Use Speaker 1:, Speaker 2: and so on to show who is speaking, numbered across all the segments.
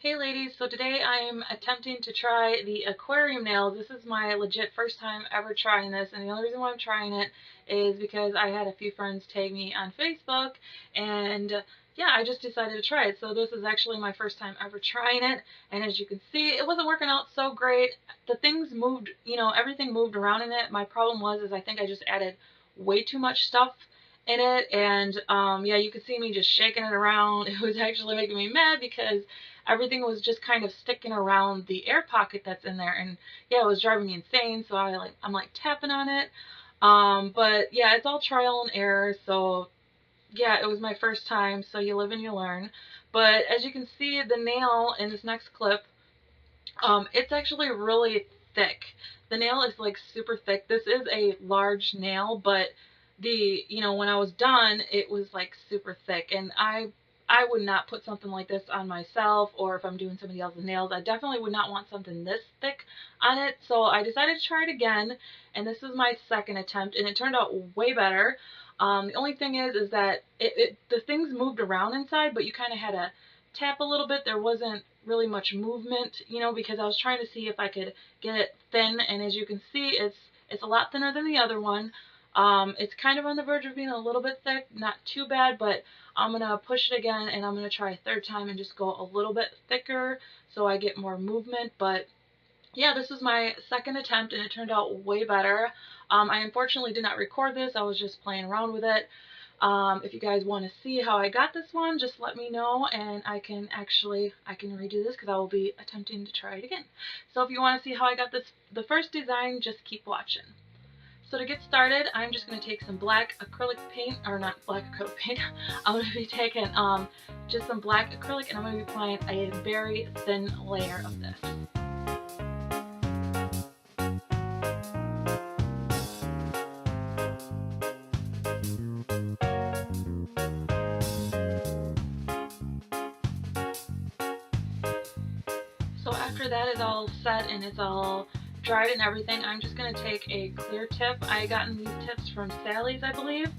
Speaker 1: Hey ladies, so today I'm attempting to try the aquarium nails. This is my legit first time ever trying this, and the only reason why I'm trying it is because I had a few friends tag me on Facebook, and yeah, I just decided to try it. So this is actually my first time ever trying it, and as you can see, it wasn't working out so great. The things moved, everything moved around in it. My problem was I think I just added way too much stuff in it, and yeah, you could see me just shaking it around. It was actually making me mad because everything was just kind of sticking around the air pocket that's in there, and yeah, it was driving me insane. So I'm like tapping on it, but yeah, it's all trial and error. So yeah, it was my first time, so you live and you learn. But as you can see, the nail in this next clip, it's actually really thick. The nail is like super thick. This is a large nail, but when I was done, it was like super thick, and I would not put something like this on myself, or if I'm doing somebody else's nails, I definitely would not want something this thick on it. So I decided to try it again, and this is my second attempt, and it turned out way better. The only thing is that the things moved around inside, but you kind of had to tap a little bit. There wasn't really much movement, because I was trying to see if I could get it thin, and as you can see, it's a lot thinner than the other one. It's kind of on the verge of being a little bit thick, not too bad, but I'm going to push it again, and I'm going to try a third time and just go a little bit thicker so I get more movement. But yeah, this is my second attempt, and it turned out way better. I unfortunately did not record this. I was just playing around with it. If you guys want to see how I got this one, just let me know, and I can redo this because I will be attempting to try it again. So if you want to see how I got the first design, just keep watching. So to get started, I'm just going to take some black acrylic paint, or not black acrylic paint, I'm going to be taking just some black acrylic, and I'm going to be applying a very thin layer of this. So after that is all set and it's all dried and everything, I'm just going to take a clear tip. I gotten these tips from Sally's, I believe,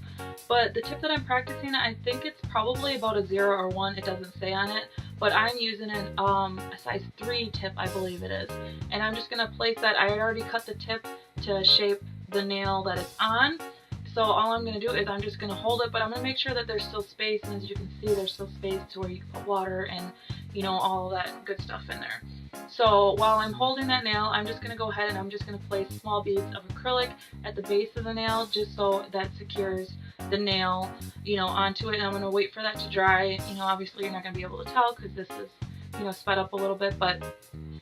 Speaker 1: but the tip that I'm practicing, I think it's probably about a 0 or 1. It doesn't say on it, but I'm using a size 3 tip, I believe it is. And I'm just going to place that. I had already cut the tip to shape the nail that it's on. So all I'm going to do is I'm just going to hold it, but I'm going to make sure that there's still space, and as you can see, there's still space to where you can put water and, all that good stuff in there. So while I'm holding that nail, I'm just going to go ahead and I'm just going to place small beads of acrylic at the base of the nail, just so that secures the nail, onto it. And I'm going to wait for that to dry. Obviously you're not going to be able to tell because this is, sped up a little bit, but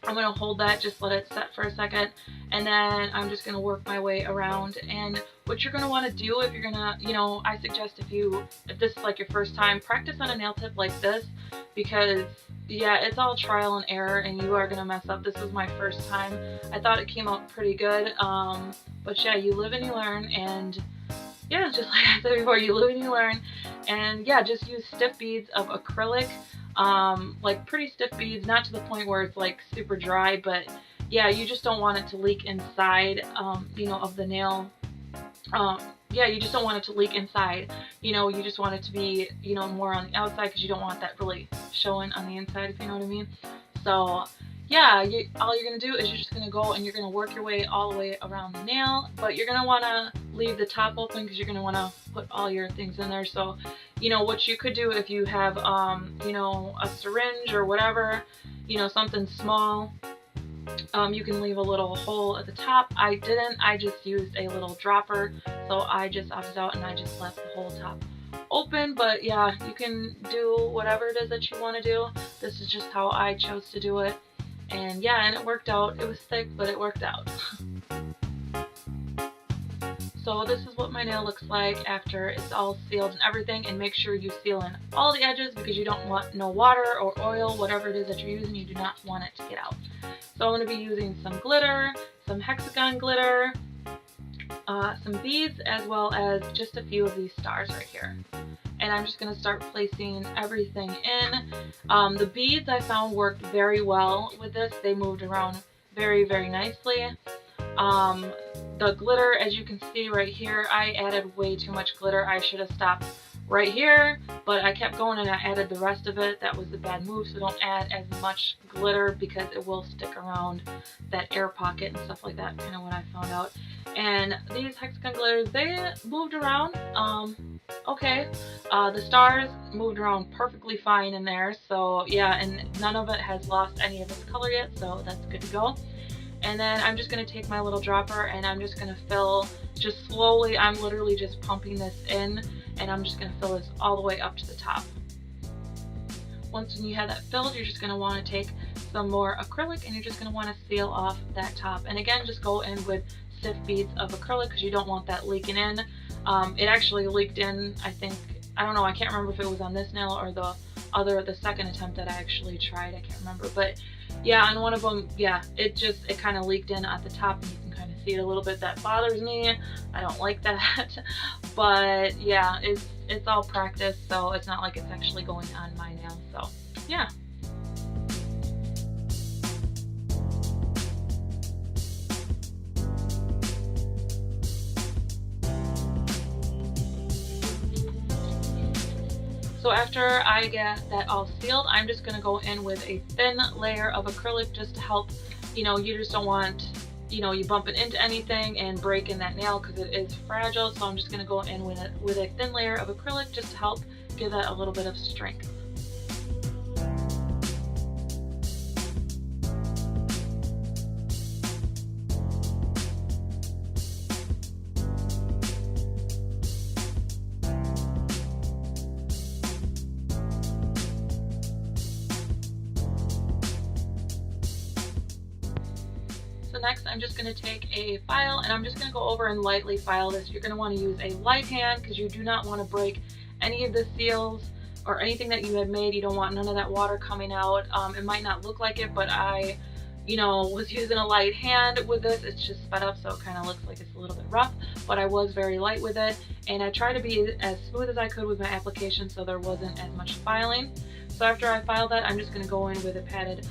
Speaker 1: I'm going to hold that, just let it set for a second, and then I'm just going to work my way around. And what you're going to want to do if you're going to, I suggest if this is like your first time, practice on a nail tip like this, because yeah, it's all trial and error, and you are going to mess up. This was my first time. I thought it came out pretty good, but yeah, you live and you learn, and yeah, just like I said before, you live and you learn. And yeah, just use stiff beads of acrylic, like pretty stiff beads, not to the point where it's like super dry, but yeah, you just don't want it to leak inside, of the nail. Yeah, you just don't want it to leak inside. You just want it to be, more on the outside, because you don't want that really showing on the inside, if you know what I mean. So yeah, all you're going to do is you're just going to go and you're going to work your way all the way around the nail, but you're going to want to leave the top open because you're going to want to put all your things in there. So, what you could do if you have, a syringe or whatever, something small, you can leave a little hole at the top. I didn't. I just used a little dropper, so I just opted out and I just left the whole top open. But yeah, you can do whatever it is that you want to do. This is just how I chose to do it. And yeah, and it worked out. It was thick, but it worked out. So this is what my nail looks like after it's all sealed and everything, and make sure you seal in all the edges, because you don't want no water or oil, whatever it is that you're using, you do not want it to get out. So I'm going to be using some glitter, some hexagon glitter, some beads, as well as just a few of these stars right here. And I'm just going to start placing everything in. The beads I found worked very well with this. They moved around very, very nicely. The glitter, as you can see right here, I added way too much glitter. I should have stopped right here, but I kept going and I added the rest of it. That was the bad move, so don't add as much glitter because it will stick around that air pocket and stuff like that, kind of what I found out. And these hexagon glitters, they moved around okay. The stars moved around perfectly fine in there, so yeah, and none of it has lost any of its color yet, so that's good to go. And then I'm just going to take my little dropper and I'm just going to fill, just slowly, I'm literally just pumping this in, and I'm just going to fill this all the way up to the top. Once you have that filled, you're just going to want to take some more acrylic and you're just going to want to seal off that top. And again, just go in with stiff beads of acrylic because you don't want that leaking in. It actually leaked in, I think, I don't know, I can't remember if it was on this nail or the second attempt that I actually tried, I can't remember, but yeah, on one of them, yeah, it kind of leaked in at the top and you can kind of see it a little bit. That bothers me. I don't like that. But yeah, it's all practice, so it's not like it's actually going on my nail, so yeah. So after I get that all sealed, I'm just going to go in with a thin layer of acrylic just to help, you just don't want, you bump it into anything and break in that nail because it is fragile. So I'm just going to go in with a thin layer of acrylic just to help give that a little bit of strength. So next I'm just going to take a file and I'm just going to go over and lightly file this. You're going to want to use a light hand because you do not want to break any of the seals or anything that you had made. You don't want none of that water coming out. It might not look like it, but I was using a light hand with this. It's just sped up, so it kind of looks like it's a little bit rough, but I was very light with it, and I tried to be as smooth as I could with my application so there wasn't as much filing. So after I filed that, I'm just going to go in with a padded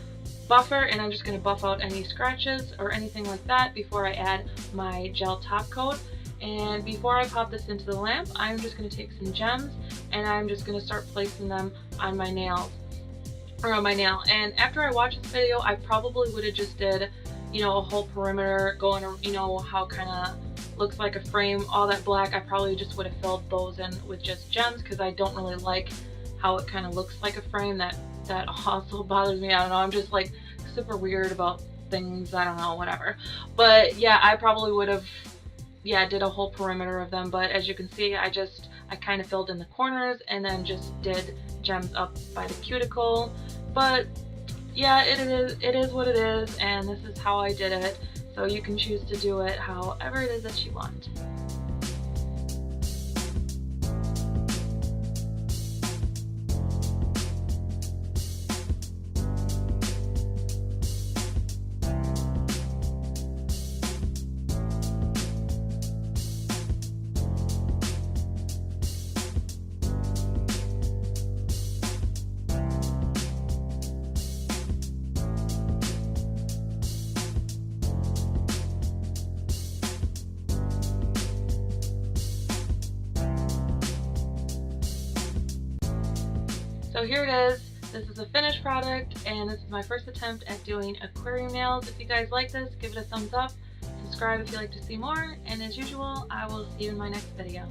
Speaker 1: buffer and I'm just going to buff out any scratches or anything like that before I add my gel top coat. And before I pop this into the lamp, I'm just going to take some gems and I'm just going to start placing them on my nails, or on my nail. And after I watched this video, I probably would have just did, a whole perimeter going, how kind of looks like a frame, all that black. I probably just would have filled those in with just gems because I don't really like how it kind of looks like a frame. That also bothers me. I don't know, I'm just like super weird about things, I don't know, whatever. But yeah, I probably would have did a whole perimeter of them, but as you can see, I kind of filled in the corners and then just did gems up by the cuticle. But yeah, it is what it is, and this is how I did it, so you can choose to do it however it is that you want. So here it is. This is a finished product, and this is my first attempt at doing aquarium nails. If you guys like this, give it a thumbs up, subscribe if you'd like to see more, and as usual, I will see you in my next video.